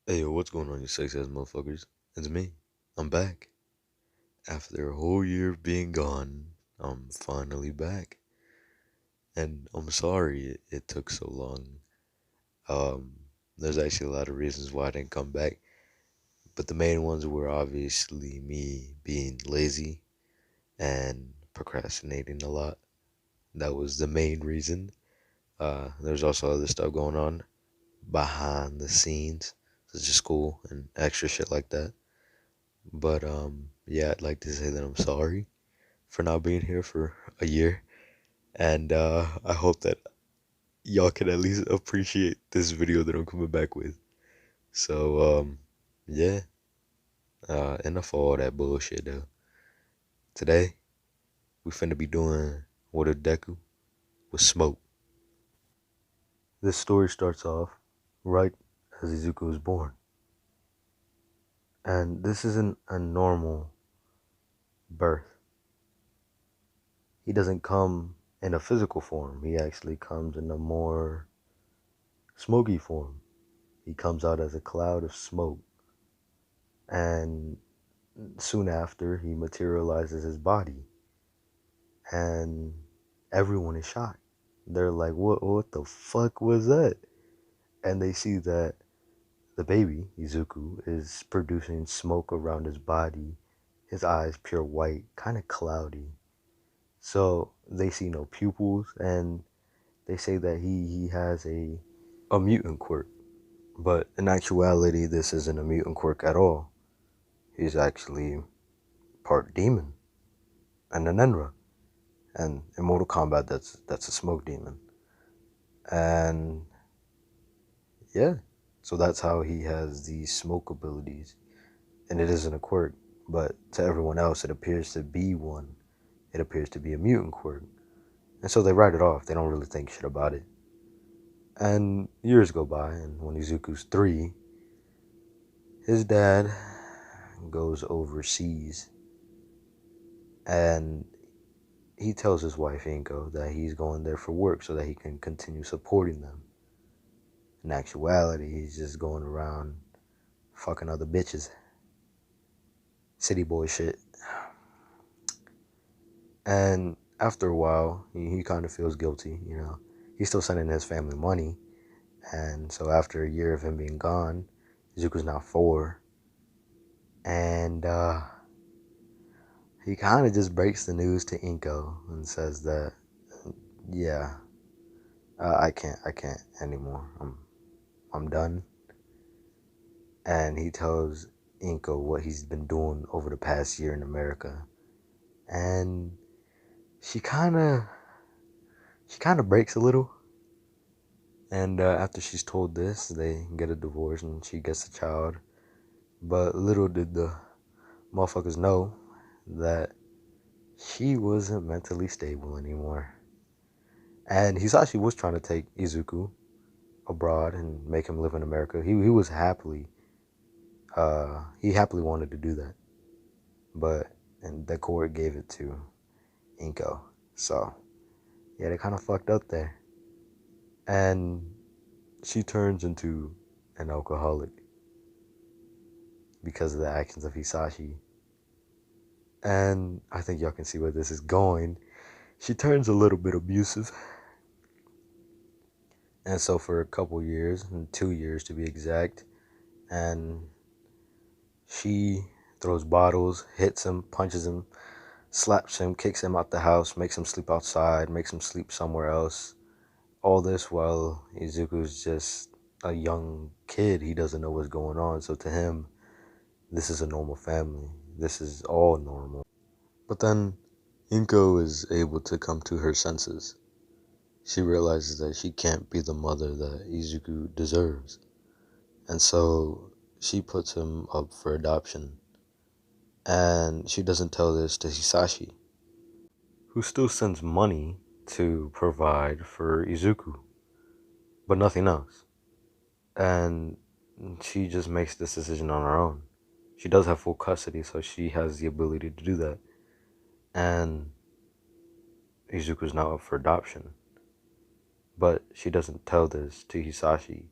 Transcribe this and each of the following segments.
Hey yo, what's going on, you sex ass motherfuckers? It's me. I'm back. After a whole year of being gone, I'm finally back. And I'm sorry it took so long. Um, there's actually a lot of reasons why I didn't come back, but the main ones were obviously me being lazy and procrastinating a lot. That was the main reason. There's also other stuff going on behind the scenes, such as school and extra shit like that. But yeah, I'd like to say that I'm sorry for not being here for a year, and I hope that y'all can at least appreciate this video that I'm coming back with. So yeah, enough of all that bullshit though. Today we finna be doing what a Deku with smoke. This story starts off right as Izuku is born, and this isn't a normal birth. He doesn't come in a physical form. He actually comes in a more smoky form. He comes out as a cloud of smoke, and soon after, he materializes his body, and everyone is shocked. They're like, "What the fuck was that?" And they see that the baby Izuku is producing smoke around his body, his eyes pure white, kind of cloudy. So they see no pupils, and they say that he has a mutant quirk. But in actuality, this isn't a mutant quirk at all. He's actually part demon and an Enra. And in Mortal Kombat, that's a smoke demon. And yeah, so that's how he has these smoke abilities. And it isn't a quirk, but to everyone else, it appears to be one. It appears to be a mutant quirk. And so they write it off. They don't really think shit about it. And years go by, and when Izuku's 3, his dad goes overseas, and he tells his wife Inko that he's going there for work so that he can continue supporting them. In actuality, he's just going around fucking other bitches. City boy shit. And after a while, he kind of feels guilty, you know. He's still sending his family money. And so after a year of him being gone, Izuku's now 4. And he kind of just breaks the news to Inko and says that, yeah, I can't anymore. I'm done. And he tells Inko what he's been doing over the past year in America. And she kind of breaks a little. And after she's told this, they get a divorce and she gets a child. But little did the motherfuckers know that she wasn't mentally stable anymore. And Hisashi was trying to take Izuku abroad and make him live in America. He was he happily wanted to do that. But and the court gave it to Inko. So yeah, they kind of fucked up there. And she turns into an alcoholic because of the actions of Hisashi. And I think y'all can see where this is going. She turns a little bit abusive. And so for a couple years, 2 years to be exact, and she throws bottles, hits him, punches him, slaps him, kicks him out the house, makes him sleep outside, makes him sleep somewhere else. All this while Izuku's just a young kid. He doesn't know what's going on. So to him, this is a normal family. This is all normal. But then Inko is able to come to her senses. She realizes that she can't be the mother that Izuku deserves. And so she puts him up for adoption. And she doesn't tell this to Hisashi, who still sends money to provide for Izuku, but nothing else. And she just makes this decision on her own. She does have full custody, so she has the ability to do that. And Izuku's now up for adoption. But she doesn't tell this to Hisashi.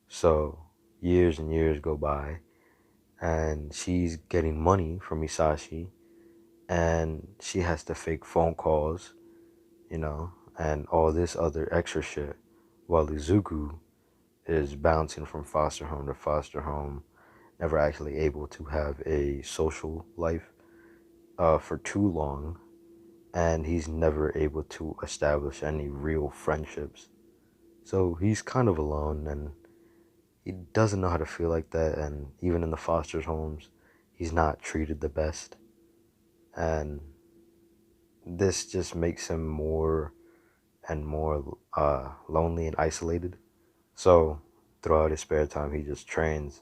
So years and years go by, and she's getting money from Isashi, and she has to fake phone calls, and all this other extra shit, while Izuku is bouncing from foster home to foster home, never actually able to have a social life for too long, and he's never able to establish any real friendships. So he's kind of alone, and he doesn't know how to feel like that, and even in the foster homes, he's not treated the best. And this just makes him more and more lonely and isolated. So throughout his spare time, he just trains.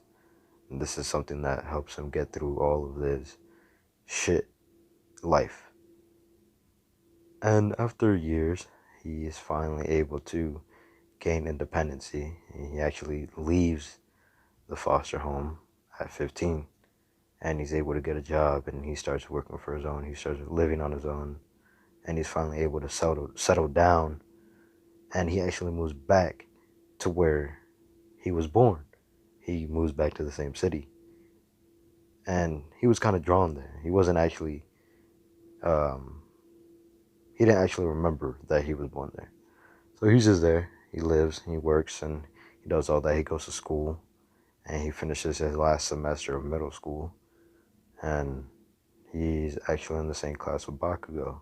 And this is something that helps him get through all of this shit life. And after years, he is finally able to gain independency. He actually leaves the foster home at 15, and he's able to get a job, and he starts working for his own. He starts living on his own, and he's finally able to settle down, and he actually moves back to where he was born. He moves back to the same city, and he was kind of drawn there. He wasn't actually um, he didn't actually remember that he was born there. So he's just there. He lives, he works, and he does all that. He goes to school, and he finishes his last semester of middle school, and he's actually in the same class with Bakugo.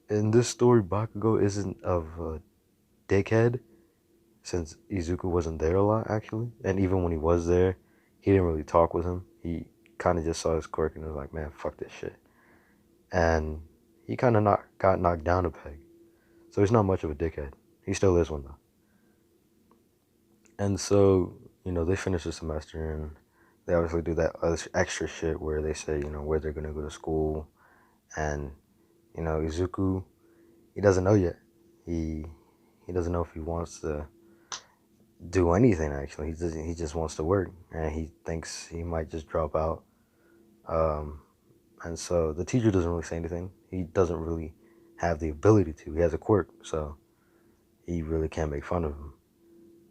In this story, Bakugo isn't of a dickhead, since Izuku wasn't there a lot, actually. And even when he was there, he didn't really talk with him. He kind of just saw his quirk and was like, man, fuck this shit. And he kind of got knocked down a peg. So he's not much of a dickhead. He still is one, though. And so, they finish the semester, and they obviously do that extra shit where they say, where they're going to go to school. And, Izuku, he doesn't know yet. He doesn't know if he wants to do anything, actually. He just wants to work, and he thinks he might just drop out. And so the teacher doesn't really say anything. He doesn't really have the ability to. He has a quirk, so he really can't make fun of him.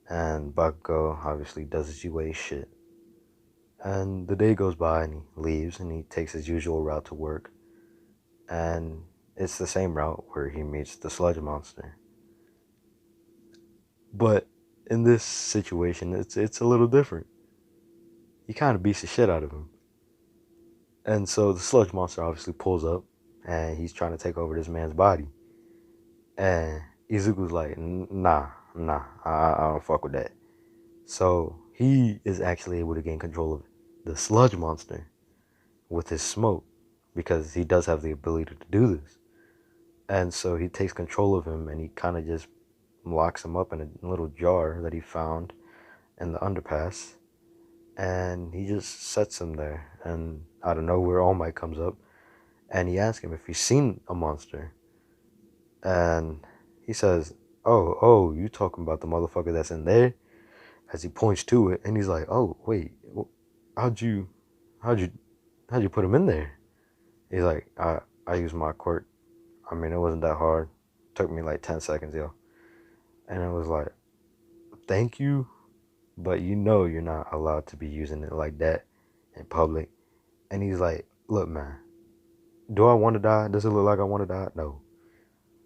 And Bakugo obviously does his UA shit. And the day goes by, and he leaves, and he takes his usual route to work. And it's the same route where he meets the sludge monster. But in this situation, it's a little different. He kind of beats the shit out of him. And so the sludge monster obviously pulls up, and he's trying to take over this man's body. And Izuku's like, nah, I don't fuck with that. So he is actually able to gain control of the sludge monster with his smoke, because he does have the ability to do this. And so he takes control of him, and he kind of just locks him up in a little jar that he found in the underpass. And he just sets him there. And out of nowhere, All Might comes up, and he asks him if he's seen a monster. And he says, oh, you talking about the motherfucker that's in there? As he points to it, and he's like, oh, wait, how'd you put him in there? He's like, I used my quirk. I mean, it wasn't that hard. It took me like 10 seconds, yo. And I was like, thank you, but you're not allowed to be using it like that in public. And he's like, look, man, do I want to die? Does it look like I want to die? No.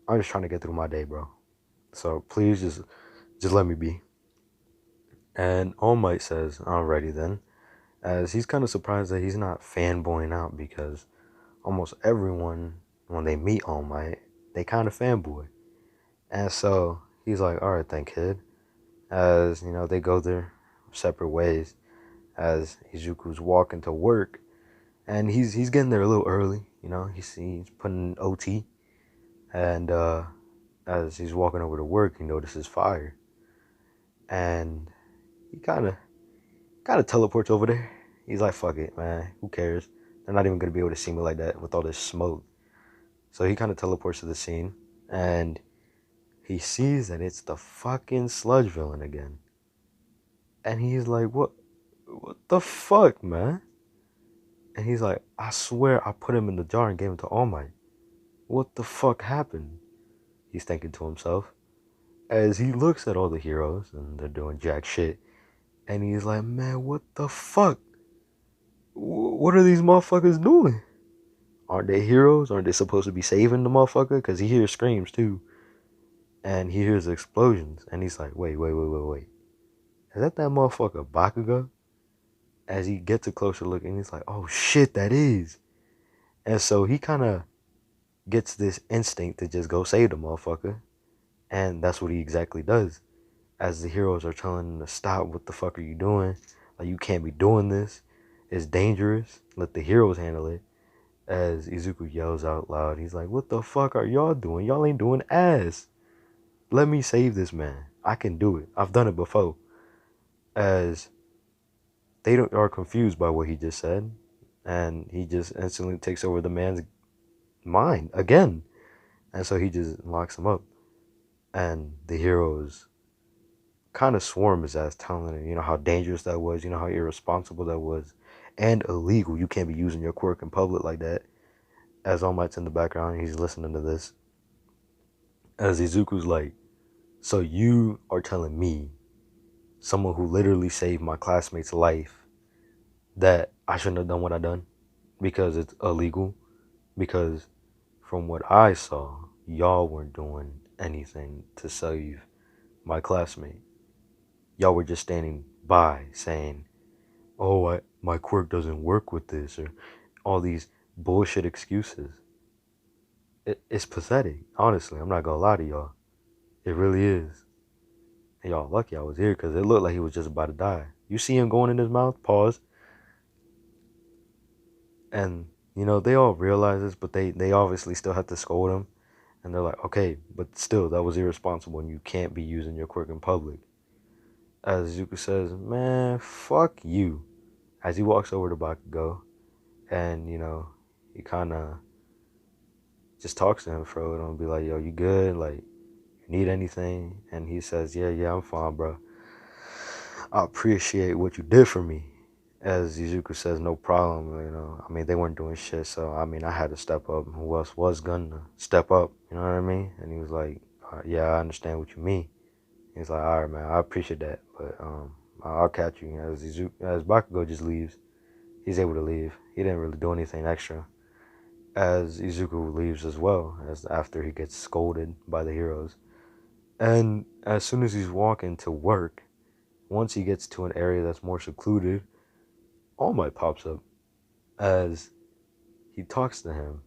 I'm just trying to get through my day, bro. So please just let me be. And All Might says, alrighty then, as he's kind of surprised that he's not fanboying out, because almost everyone, when they meet All Might, they kind of fanboy. And so he's like, alright then, kid. As, they go their separate ways, as Izuku's walking to work, and he's getting there a little early, he's putting in OT, and as he's walking over to work, he notices fire, and he kind of teleports over there. He's like, fuck it, man, who cares? They're not even gonna be able to see me like that with all this smoke. So he kind of teleports to the scene, and he sees that it's the fucking sludge villain again. And he's like, what the fuck, man? And he's like, I swear I put him in the jar and gave him to All Might. What the fuck happened? He's thinking to himself. As he looks at all the heroes, and they're doing jack shit, And he's like, man, what the fuck? What are these motherfuckers doing? Aren't they heroes? Aren't they supposed to be saving the motherfucker? Because he hears screams too. And he hears explosions. And he's like, wait. Is that motherfucker Bakugo? As he gets a closer look, and he's like, oh shit, that is. And so he kind of gets this instinct to just go save the motherfucker. And that's what he exactly does. As the heroes are telling him to stop, what the fuck are you doing? Like, you can't be doing this. It's dangerous. Let the heroes handle it. As Izuku yells out loud, he's like, what the fuck are y'all doing? Y'all ain't doing ass. Let me save this man. I can do it. I've done it before. As they are confused by what he just said. And he just instantly takes over the man's mind again. And so he just locks him up. And the heroes kind of swarm his ass, telling him, how dangerous that was, how irresponsible that was, and illegal. You can't be using your quirk in public like that. As All Might's in the background, he's listening to this. As Izuku's like, so you are telling me, someone who literally saved my classmate's life, that I shouldn't have done what I done because it's illegal? Because from what I saw, y'all weren't doing anything to save my classmate. Y'all were just standing by saying, oh, my quirk doesn't work with this, or all these bullshit excuses. It's pathetic, honestly. I'm not gonna lie to y'all. It really is. And y'all lucky I was here, because it looked like he was just about to die. You see him going in his mouth? Pause. And, they all realize this, but they obviously still have to scold him. And they're like, okay, but still, that was irresponsible, and you can't be using your quirk in public. As Izuku says, man, fuck you. As he walks over to Bakugo, and, he kind of just talks to him for a little and be like, yo, you good? Like, you need anything? And he says, yeah, I'm fine, bro. I appreciate what you did for me. As Izuku says, no problem, I mean, they weren't doing shit, so, I mean, I had to step up. Who else was gonna step up? You know what I mean? And he was like, yeah, I understand what you mean. He's like, all right, man, I appreciate that, but I'll catch you. As Bakugo just leaves, he's able to leave. He didn't really do anything extra. As Izuku leaves as well, as after he gets scolded by the heroes. And as soon as he's walking to work, once he gets to an area that's more secluded, All Might pops up as he talks to him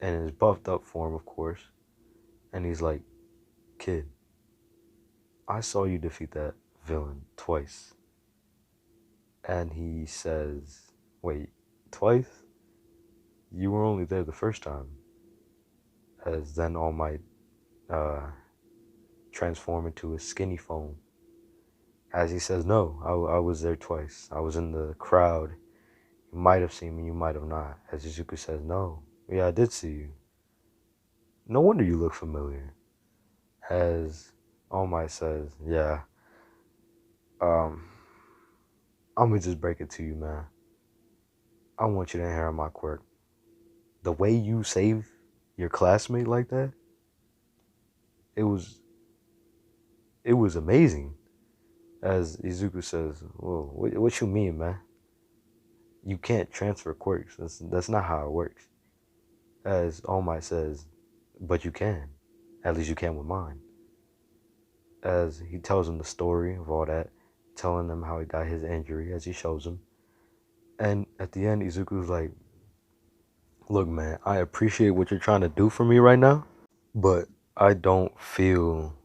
in his buffed up form, of course. And he's like, kid, I saw you defeat that villain twice. And he says, wait, twice? You were only there the first time. As then All Might transform into a skinny foam. As he says, no, I was there twice. I was in the crowd. You might have seen me, you might have not. As Izuku says, no, yeah, I did see you. No wonder you look familiar. As All Might says, yeah, I'm gonna just break it to you, man. I want you to inherit my quirk. The way you saved your classmate like that, it was amazing. As Izuku says, whoa, what you mean, man? You can't transfer quirks. That's not how it works. As All Might says, but you can. At least you can with mine. As he tells him the story of all that, telling him how he got his injury, as he shows him. And at the end, Izuku's like, look, man, I appreciate what you're trying to do for me right now, but I don't feel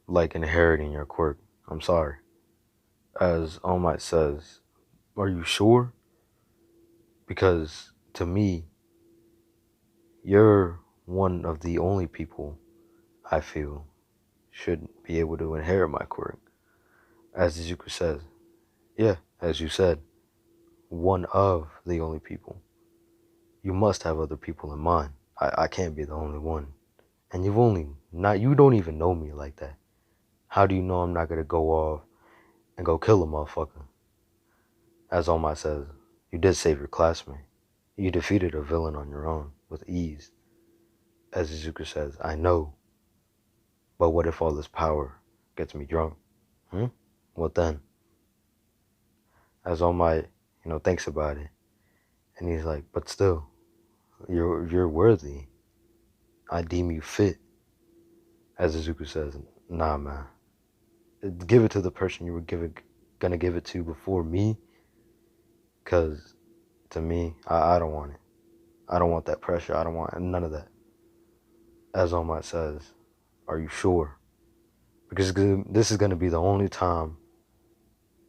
like inheriting your quirk. I'm sorry. As All Might says, are you sure? Because to me, you're one of the only people I feel should be able to inherit my quirk. As Izuku says, yeah, as you said, one of the only people. You must have other people in mind. I can't be the only one. And you don't even know me like that. How do you know I'm not gonna go off and go kill a motherfucker? As All Might says, you did save your classmate. You defeated a villain on your own with ease. As Izuku says, I know. But what if all this power gets me drunk? What then? As All Might, thinks about it. And he's like, but still, you're worthy. I deem you fit. As Izuku says, nah, man. Give it to the person you were gonna give it to before me. Because to me, I don't want it. I don't want that pressure. I don't want none of that. As All Might says, are you sure? Because this is going to be the only time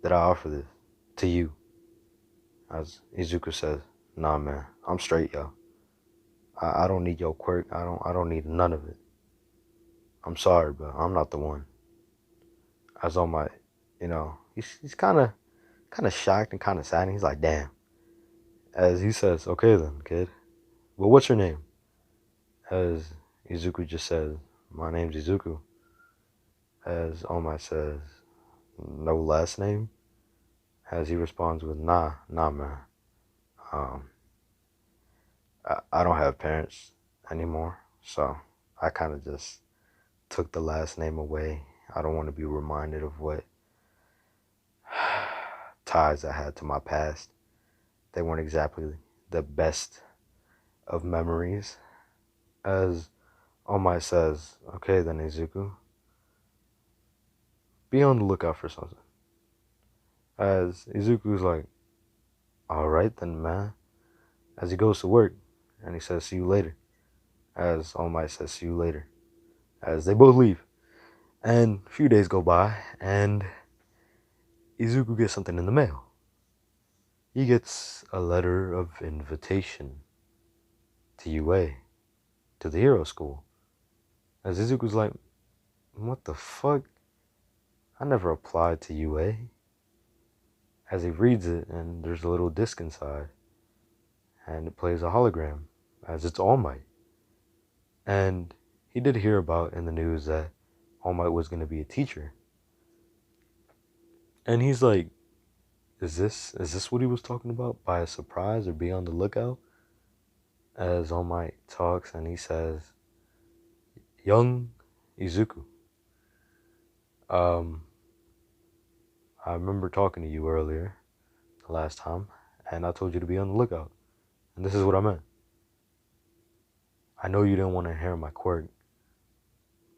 that I offer this to you. As Izuku says, nah, man, I'm straight, yo. I don't need your quirk. I don't need none of it. I'm sorry, but I'm not the one. As All Might, he's kind of shocked and kind of sad. And he's like, damn. As he says, okay then, kid. Well, what's your name? As Izuku just says, my name's Izuku. As All Might says, no last name. As he responds with, nah, man. Um, I don't have parents anymore, so I kind of just took the last name away. I don't want to be reminded of what ties I had to my past. They weren't exactly the best of memories. As All Might says, okay then, Izuku, be on the lookout for something. As Izuku's like, alright then, man. As he goes to work, and he says, see you later. As All Might says, see you later. As they both leave. And a few days go by, and Izuku gets something in the mail. He gets a letter of invitation to UA, to the hero school. As Izuku's like, what the fuck? I never applied to UA. As he reads it, and there's a little disc inside, and it plays a hologram, as it's All Might. And he did hear about in the news that All Might was going to be a teacher. And he's like, is this what he was talking about? By a surprise or be on the lookout? As All Might talks and he says, young Izuku, I remember talking to you earlier, the last time, and I told you to be on the lookout. And this is what I meant. I know you didn't want to inherit my quirk,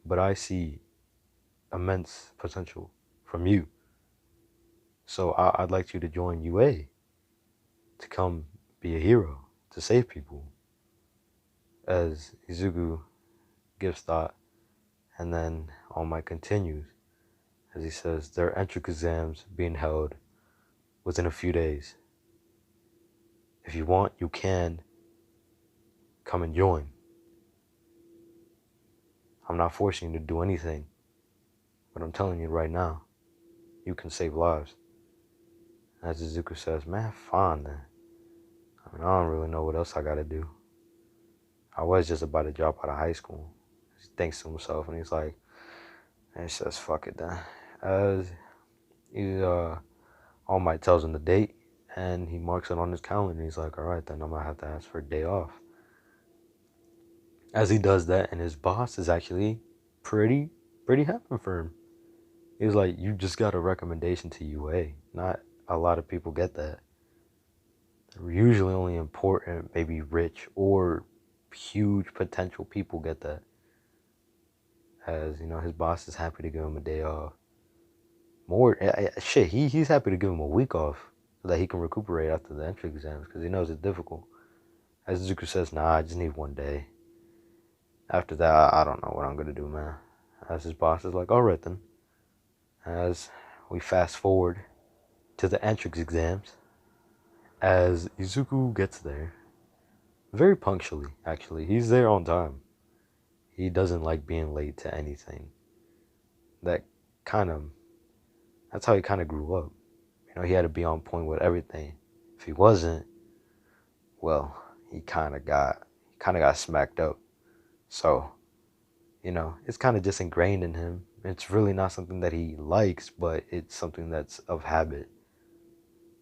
but I see immense potential from you. So I'd like you to join UA, to come be a hero, to save people. As Izuku gives thought, and then All Might continues, as he says, there are entrance exams being held within a few days. If you want, you can come and join. I'm not forcing you to do anything, but I'm telling you right now, you can save lives. As Izuku says, man, fine then. I mean, I don't really know what else I gotta do. I was just about to drop out of high school. He thinks to himself, and he's like, and he says, fuck it then. As All Might tells him the date, and he marks it on his calendar. He's like, all right, then I'm gonna have to ask for a day off. As he does that, and his boss is actually pretty happy for him. He's like, you just got a recommendation to UA. Not a lot of people get that. They're usually only important, maybe rich or huge potential people get that. As his boss is happy to give him a day off. He's happy to give him a week off so that he can recuperate after the entry exams because he knows it's difficult. As Izuku says, nah, I just need one day. After that, I don't know what I'm gonna do, man. As his boss is like, alright then. As we fast forward to the entrance exams, as Izuku gets there, very punctually, actually. He's there on time. He doesn't like being late to anything. That's how he kind of grew up. He had to be on point with everything. If he wasn't, well, he kind of got smacked up. So, it's kind of just ingrained in him. It's really not something that he likes, but it's something that's of habit.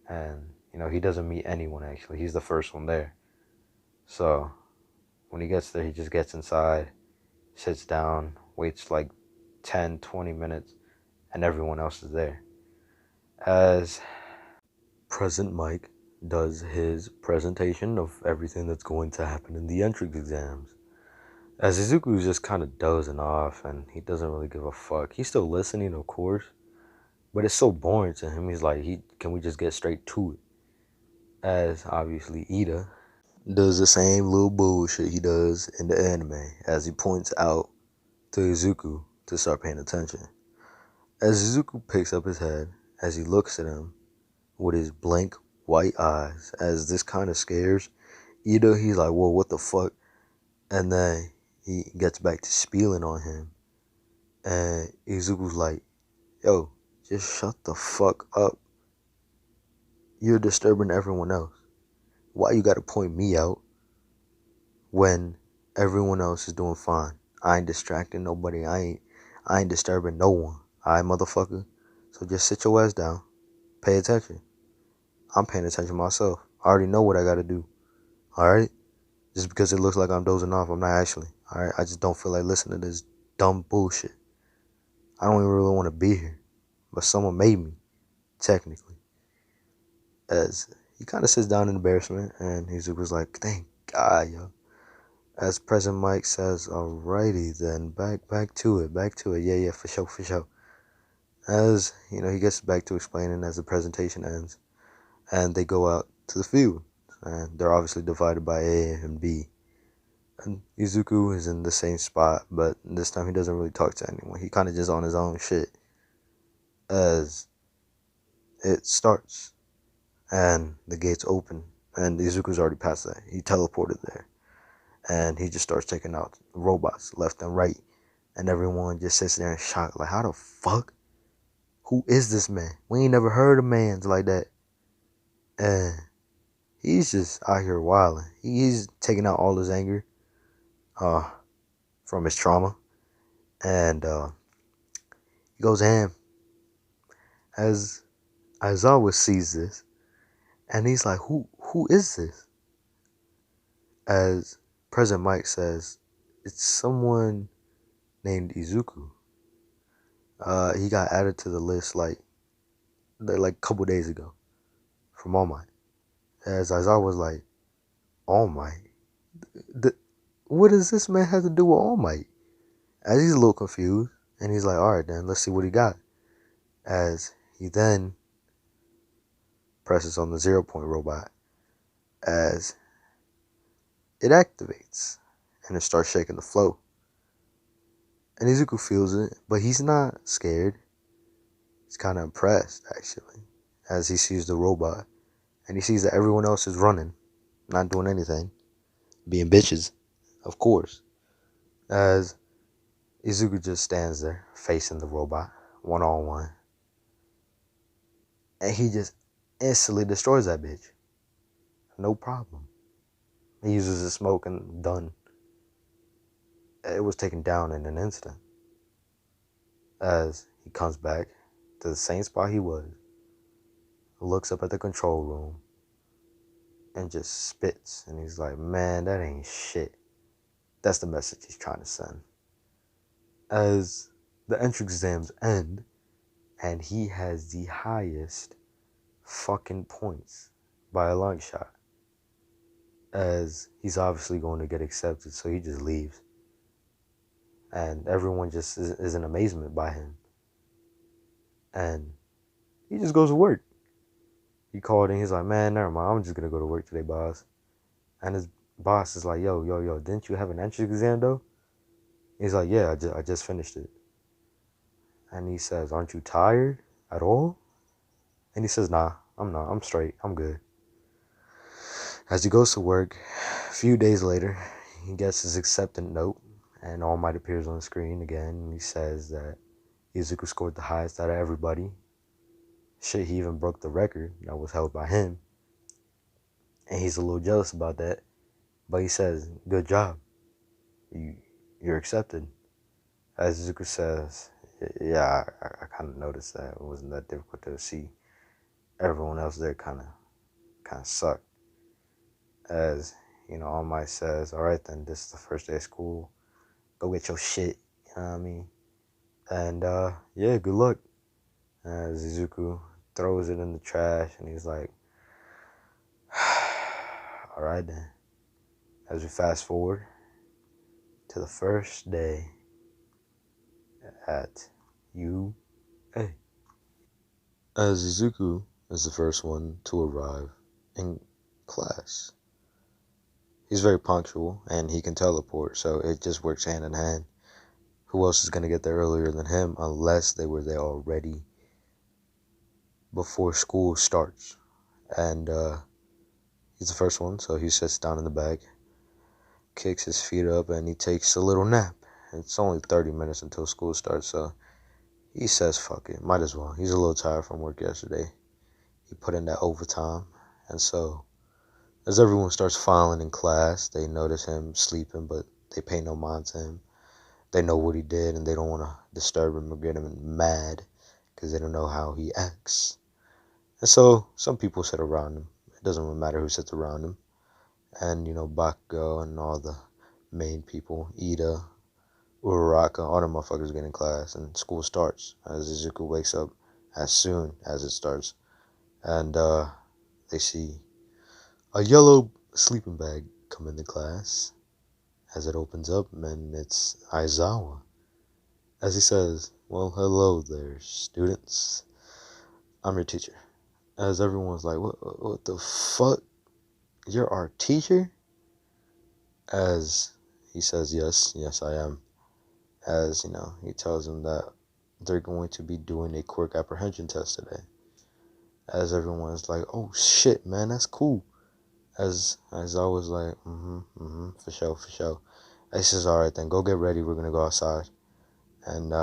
And, he doesn't meet anyone, actually. He's the first one there. So, when he gets there, he just gets inside, sits down, waits like 10, 20 minutes, and everyone else is there. As President Mike does his presentation of everything that's going to happen in the entrance exams. As Izuku's just kind of dozing off and he doesn't really give a fuck. He's still listening, of course, but it's so boring to him. He's like, can we just get straight to it? As obviously Ida does the same little bullshit he does in the anime as he points out to Izuku to start paying attention. As Izuku picks up his head, as he looks at him with his blank white eyes, as this kind of scares Ida, he's like, whoa, what the fuck? And then he gets back to spieling on him. And Izuku's like, yo, just shut the fuck up. You're disturbing everyone else. Why you gotta point me out when everyone else is doing fine? I ain't distracting nobody. I ain't disturbing no one. Alright, motherfucker. So just sit your ass down. Pay attention. I'm paying attention myself. I already know what I gotta do. Alright? Just because it looks like I'm dozing off, I'm not actually. Alright? I just don't feel like listening to this dumb bullshit. I don't even really want to be here. But someone made me, technically. As he kind of sits down in embarrassment, and Izuku's like, thank God, yo. As President Mike says, alrighty then, back to it. Yeah, for sure. As, he gets back to explaining as the presentation ends, and they go out to the field. And they're obviously divided by A and B. And Izuku is in the same spot, but this time he doesn't really talk to anyone. He kind of just on his own shit. As it starts, and the gates open, and Izuku's already past that. He teleported there, and he just starts taking out robots left and right, and everyone just sits there in shock, like, how the fuck? Who is this man? We ain't never heard of mans like that. And he's just out here wilding. He's taking out all his anger from his trauma, and he goes ham. As Aizawa sees this, and he's like, who is this? As President Mike says, it's someone named Izuku. He got added to the list like a couple days ago from All Might. As Aizawa was like, All Might? What does this man have to do with All Might? As he's a little confused, and he's like, alright then, let's see what he got. As he then presses on the 0-point robot, as it activates, and it starts shaking the flow. And Izuku feels it, but he's not scared. He's kind of impressed, actually, as he sees the robot. And he sees that everyone else is running, not doing anything, being bitches, of course. As Izuku just stands there, facing the robot, one-on-one. And he just instantly destroys that bitch. No problem. He uses his smoke and done. It was taken down in an instant. As he comes back to the same spot he was, looks up at the control room, and just spits. And he's like, man, that ain't shit. That's the message he's trying to send. As the entrance exams end, and he has the highest fucking points by a long shot. As he's obviously going to get accepted, so he just leaves. And everyone just is in amazement by him. And he just goes to work. He called in, he's like, man, never mind, I'm just going to go to work today, boss. And his boss is like, yo, didn't you have an entrance exam, though? He's like, yeah, I just finished it. And he says, aren't you tired at all? And he says, nah, I'm not, I'm straight, I'm good. As he goes to work, a few days later, he gets his acceptance note, and All Might appears on the screen again, and he says that Izuku scored the highest out of everybody. Shit, he even broke the record that was held by him. And he's a little jealous about that. But he says, good job. You're accepted. As Izuku says, yeah, I kind of noticed that. It wasn't that difficult to see. Everyone else there kind of sucked. As, All Might says, all right then, this is the first day of school. Go get your shit, you know what I mean? And, yeah, good luck. As Izuku throws it in the trash, and he's like, all right then. As we fast forward to the first day at UA. As Izuku is the first one to arrive in class. He's very punctual and he can teleport, so it just works hand in hand. Who else is going to get there earlier than him unless they were there already before school starts? And he's the first one, so he sits down in the back, kicks his feet up, and he takes a little nap. It's only 30 minutes until school starts, so he says, fuck it, might as well. He's a little tired from work yesterday. He put in that overtime, and so as everyone starts filing in class, they notice him sleeping, but they pay no mind to him. They know what he did, and they don't want to disturb him or get him mad, because they don't know how he acts. And so some people sit around him. It doesn't really matter who sits around him. And, Bakugo and all the main people, Ida, Uraraka, all the motherfuckers get in class, and school starts as Izuku wakes up as soon as it starts. And they see a yellow sleeping bag come into class. As it opens up, and it's Aizawa. As he says, well, hello there, students. I'm your teacher. As everyone's like, what the fuck? You're our teacher? As he says, yes, I am. As, he tells them that they're going to be doing a quirk apprehension test today. As everyone's like, oh shit, man, that's cool. As I was like, for sure. I says, all right, then go get ready. We're gonna go outside and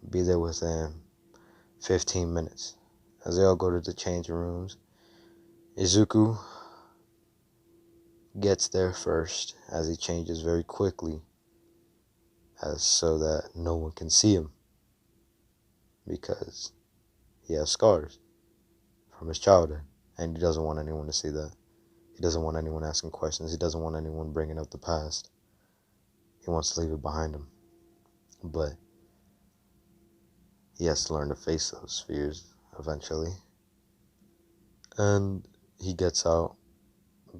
be there within 15 minutes. As they all go to the changing rooms, Izuku gets there first, as he changes very quickly, as so that no one can see him, because he has scars from his childhood, and he doesn't want anyone to see that. He doesn't want anyone asking questions. He doesn't want anyone bringing up the past. He wants to leave it behind him. But he has to learn to face those fears eventually. And he gets out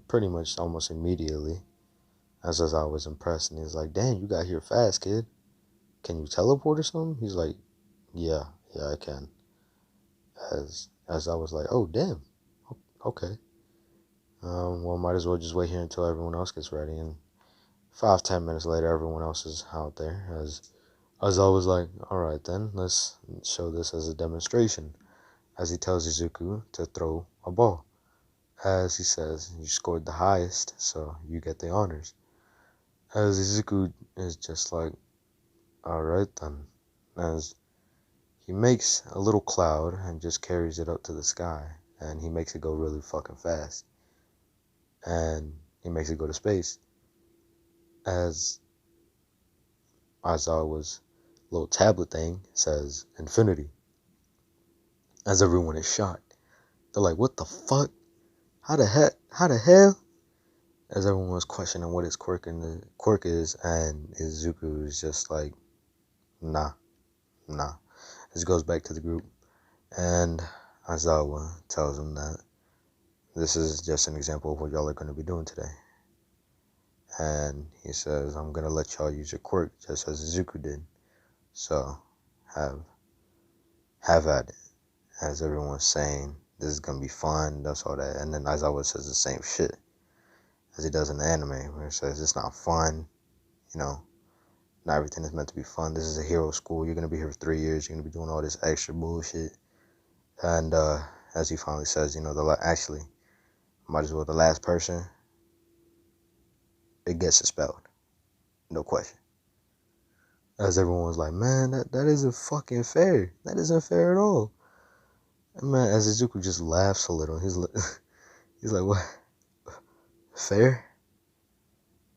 pretty much almost immediately. As I was impressed. And he's like, damn, you got here fast, kid. Can you teleport or something? He's like, yeah, I can. As I was like, oh, damn. Okay. Well, might as well just wait here until everyone else gets ready. And 5-10 minutes later, everyone else is out there. As I was like, all right, then, let's show this as a demonstration. As he tells Izuku to throw a ball. As he says, you scored the highest, so you get the honors. As Izuku is just like, all right, then. As he makes a little cloud and just carries it up to the sky. And he makes it go really fucking fast. And he makes it go to space. As Aizawa's little tablet thing says infinity. As everyone is shocked. They're like, what the fuck? How the hell? As everyone was questioning what his quirk is, and Izuku is just like, nah. As he goes back to the group, and Aizawa tells him that this is just an example of what y'all are going to be doing today. And he says, I'm going to let y'all use your quirk just as Izuku did. So, have at it. As everyone's saying, this is going to be fun, that's all that. And then Aizawa says the same shit as he does in the anime, where he says it's not fun, not everything is meant to be fun. This is a hero school. You're going to be here for 3 years. You're going to be doing all this extra bullshit. And as he finally says, actually, might as well the last person, it gets expelled. No question. As everyone was like, man, that isn't fucking fair. That isn't fair at all. And man, as Izuku just laughs a little, he's like, what? Fair?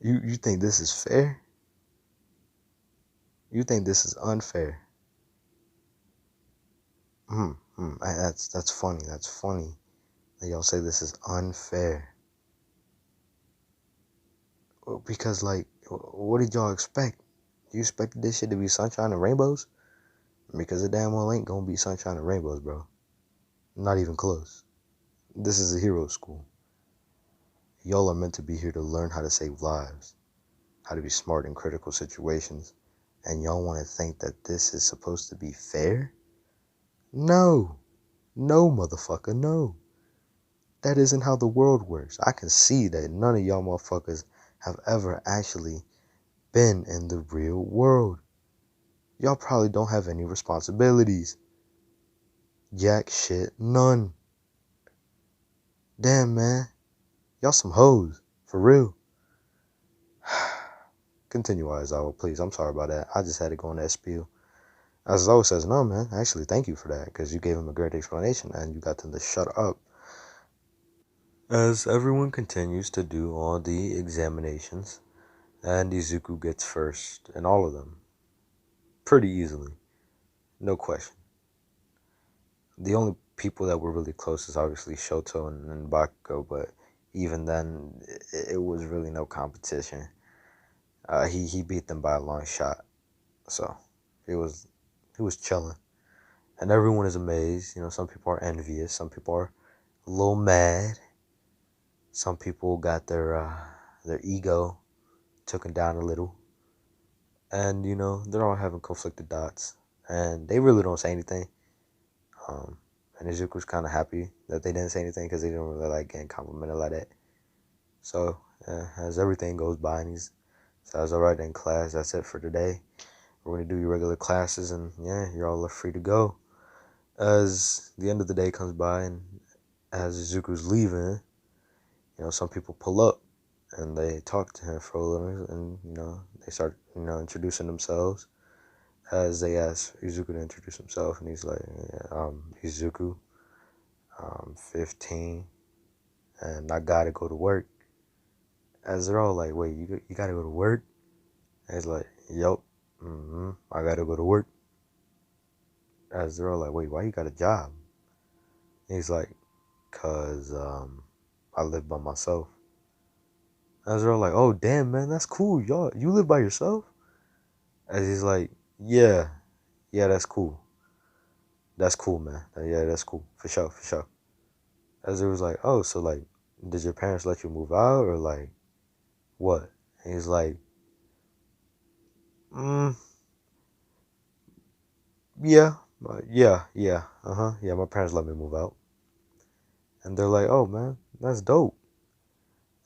You think this is fair? You think this is unfair? That's funny. That's funny that y'all say this is unfair. Because, like, what did y'all expect? You expected this shit to be sunshine and rainbows? Because it damn well ain't gonna be sunshine and rainbows, bro. Not even close. This is a hero school. Y'all are meant to be here to learn how to save lives, how to be smart in critical situations, and y'all want to think that this is supposed to be fair? No. No, motherfucker, no. That isn't how the world works. I can see that none of y'all motherfuckers have ever actually been in the real world. Y'all probably don't have any responsibilities. Jack shit, none. Damn, man. Y'all some hoes. For real. Continue, Aizawa, please. I'm sorry about that. I just had to go on that spiel. Aizawa says, no, man. Actually, thank you for that, because you gave him a great explanation, and you got them to shut up. As everyone continues to do all the examinations, and Izuku gets first in all of them. Pretty easily. No question. The only people that were really close is obviously Shoto and Bakugo, but even then, it was really no competition. He beat them by a long shot, so he was chilling, and everyone is amazed. You know, some people are envious, some people are a little mad, some people got their ego taken down a little, and you know they're all having conflicted thoughts, and they really don't say anything. And Izuku's kind of happy that they didn't say anything because they didn't really like getting complimented like that. So as everything goes by, and he says, "All right, in class, that's it for today. We're gonna do your regular classes, and yeah, you're all free to go." As the end of the day comes by, and as Izuku's leaving, you know, some people pull up and they talk to him for a little, and you know, they start, you know, introducing themselves. As they ask Izuku to introduce himself, and he's like, yeah, Izuku, 15, and I gotta go to work. As they're all like, wait, you gotta go to work? And he's like, yup, I gotta go to work. As they're all like, wait, why you got a job? And he's like, cause I live by myself. As they're all like, oh damn, man, that's cool. You live by yourself? As he's like, yeah, that's cool. That's cool, man. Yeah, that's cool. For sure, for sure. As it was like, oh, so like, did your parents let you move out or like what? And he's like, mm, yeah, yeah, my parents let me move out. And they're like, oh man, that's dope.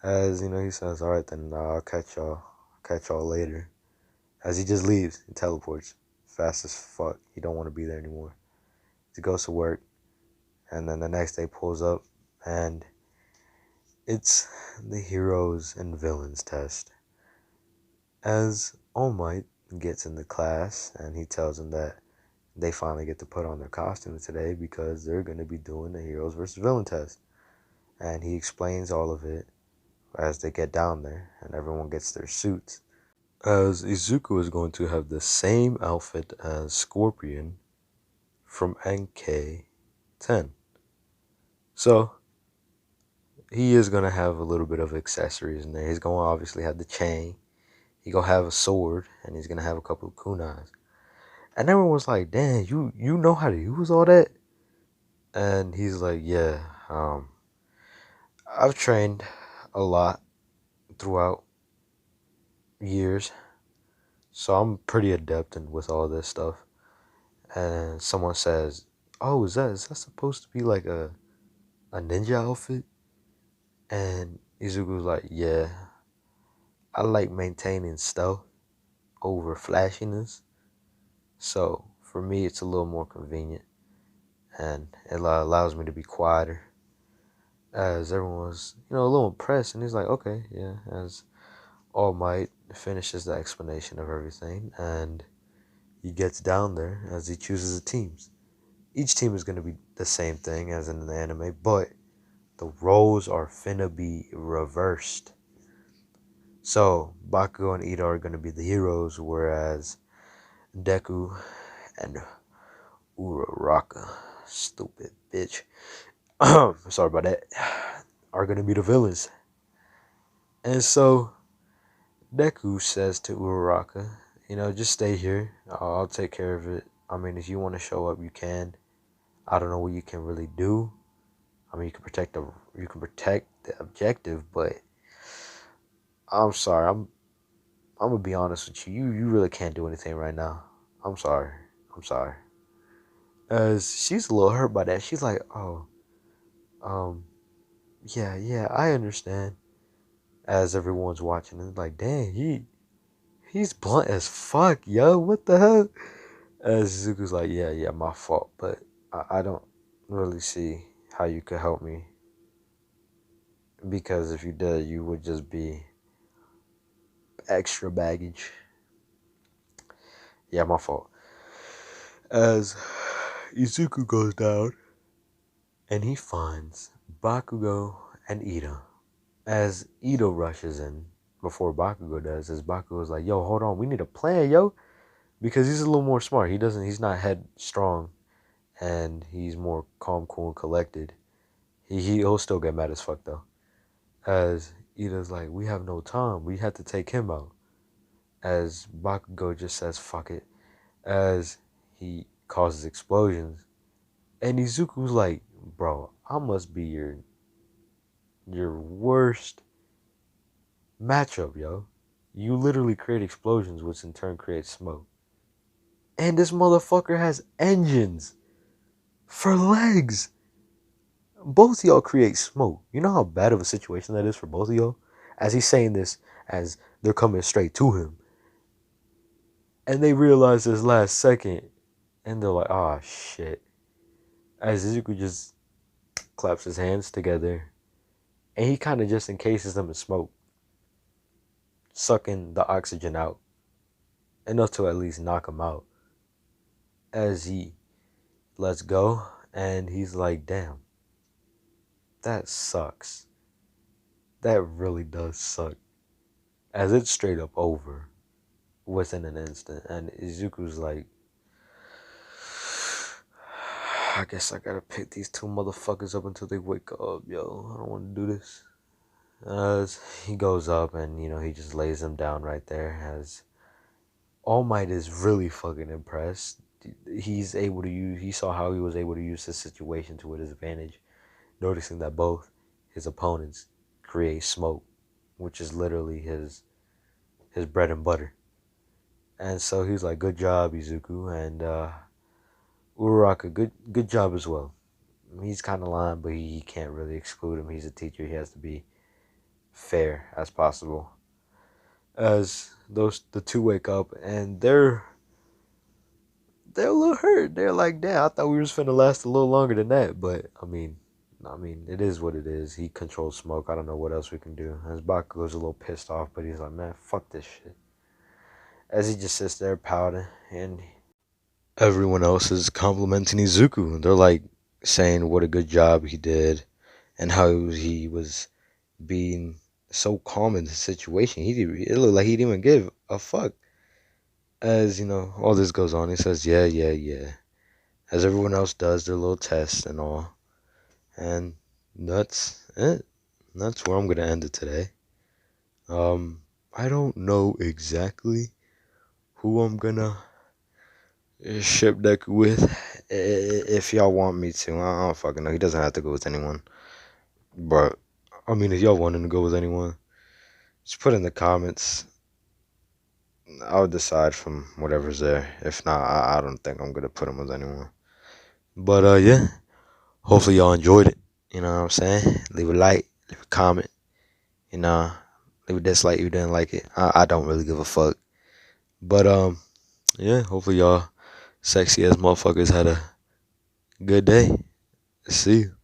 As you know, he says, all right, then I'll catch y'all later. As he just leaves, he teleports fast as fuck. He don't want to be there anymore. He goes to work, and then the next day pulls up, and it's the heroes and villains test. As All Might gets in the class, and he tells them that they finally get to put on their costumes today because they're going to be doing the heroes versus villain test. And he explains all of it as they get down there, and everyone gets their suits. As Izuku is going to have the same outfit as Scorpion from NK10. So he is going to have a little bit of accessories in there. He's going to obviously have the chain. He's going to have a sword, and he's going to have a couple of kunais. And everyone was like, damn, you know how to use all that? And he's like, yeah, I've trained a lot throughout years, so I'm pretty adept with all this stuff. And someone says, oh, is that supposed to be like a ninja outfit? And Izuku's like, yeah, I like maintaining stealth over flashiness. So for me, it's a little more convenient, and it allows me to be quieter. As everyone was, you know, a little impressed, and he's like, okay, yeah. As All Might finishes the explanation of everything, and he gets down there as he chooses the teams. Each team is going to be the same thing as in the anime, but the roles are finna be reversed. So Bakugo and Ida are going to be the heroes, whereas Deku and Uraraka, stupid bitch, sorry about that, are going to be the villains. And so Deku says to Uraraka, you know, just stay here. I'll take care of it. I mean, if you want to show up, you can. I don't know what you can really do. I mean, you can protect the objective, but I'm sorry. I'm gonna be honest with you. You really can't do anything right now. I'm sorry. I'm sorry. As she's a little hurt by that. She's like, oh, um, yeah, I understand. As everyone's watching, and like, dang, he's blunt as fuck, yo. What the hell? As Zuko's like, yeah, my fault, but I don't really see how you could help me, because if you did, you would just be extra baggage. Yeah, my fault. As Izuku goes down and he finds Bakugo and Ida. As Ida rushes in before Bakugo does, as Bakugo's like, yo, hold on, we need a plan, yo. Because he's a little more smart. He's not headstrong, and he's more calm, cool, and collected. He'll still get mad as fuck though. As Ida's like, we have no time. We have to take him out. As Bakugo just says, fuck it. As he causes explosions. And Izuku's like, bro, I must be your worst matchup, yo. You literally create explosions, which in turn creates smoke. And this motherfucker has engines for legs. Both of y'all create smoke. You know how bad of a situation that is for both of y'all? As he's saying this, as they're coming straight to him. And they realize this last second, and they're like, ah, oh, shit. As Izuku just claps his hands together, and he kind of just encases them in smoke, sucking the oxygen out, enough to at least knock him out. As he lets go, and he's like, damn, that sucks. That really does suck. As it's straight up over within an instant. And Izuku's like, I guess I gotta pick these two motherfuckers up until they wake up, yo. I don't want to do this. As he goes up and, he just lays them down right there. As All Might is really fucking impressed. He saw how he was able to use this situation to his advantage, noticing that both his opponents create smoke, which is literally his bread and butter. And so he's like, good job, Izuku, and Uraraka, good job as well. He's kind of lying, but he can't really exclude him. He's a teacher. He has to be fair as possible. As the two wake up, and they're a little hurt. They're like, damn, I thought we was finna last a little longer than that. But I mean, it is what it is. He controls smoke. I don't know what else we can do. As Bakugo's a little pissed off, but he's like, man, fuck this shit. As he just sits there pouting, and everyone else is complimenting Izuku. They're like saying what a good job he did, and how he was being so calm in the situation. It looked like he didn't even give a fuck. As all this goes on, he says, yeah. As everyone else does their little tests and all. And that's it. That's where I'm gonna end it today. I don't know exactly who I'm gonna ship Deku with. If y'all want me to, I don't fucking know. He doesn't have to go with anyone. But I mean, if y'all want him to go with anyone, just put in the comments. I'll decide from whatever's there. If not, I don't think I'm gonna put him with anyone. But yeah, hopefully y'all enjoyed it. You know what I'm saying? Leave a like, leave a comment. Leave a dislike if you didn't like it. I don't really give a fuck. But yeah, hopefully y'all sexy ass motherfuckers had a good day. See you.